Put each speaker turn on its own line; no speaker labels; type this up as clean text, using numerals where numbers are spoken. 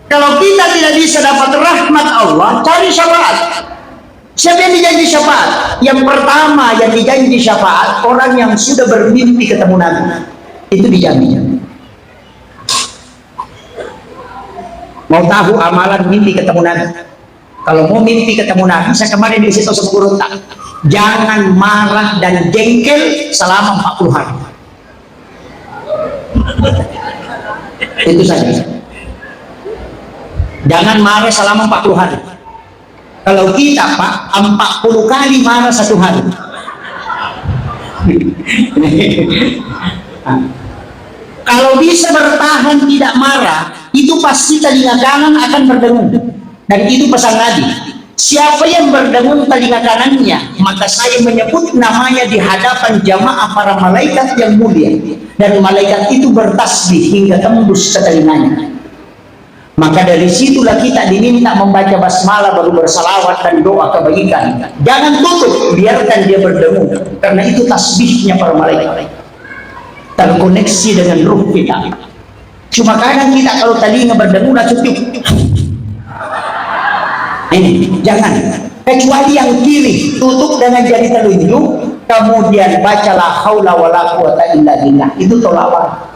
Kalau kita tidak bisa dapat rahmat Allah, cari syafaat. Siapa yang dijanji syafaat? Yang pertama yang dijanji syafaat, orang yang sudah bermimpi ketemu Nabi. Itu dijamin. Mau tahu amalan mimpi ketemu Nabi? Kalau mau mimpi ketemu Nabi, saya kemarin dikasih tahu sama guru tak, jangan marah dan jengkel selama 40 hari. Itu saja. Jangan marah selama 40 hari. Kalau kita Pak, 40 kali marah satu hari. Kalau bisa bertahan tidak marah, itu pasti telinga kanan akan berdengung. Dan itu pesan Nabi. Siapa yang berdengung telinga kanannya, maka saya menyebut namanya di hadapan jamaah para malaikat yang mulia. Dan malaikat itu bertasbih hingga tembus ke telinganya. Maka dari situlah kita diminta membaca basmalah baru bersalawat dan doa kebaikan. Jangan tutup, biarkan dia berdengung, karena itu tasbihnya para malaikat. Terkoneksi dengan ruh kita. Cuma kadang kita kalau telinga berdengung lah cukup. Ini jangan. Kecuali yang kiri tutup dengan jari telunjuk, kemudian bacalah haula wala quwata illa billah. Itu tolawat.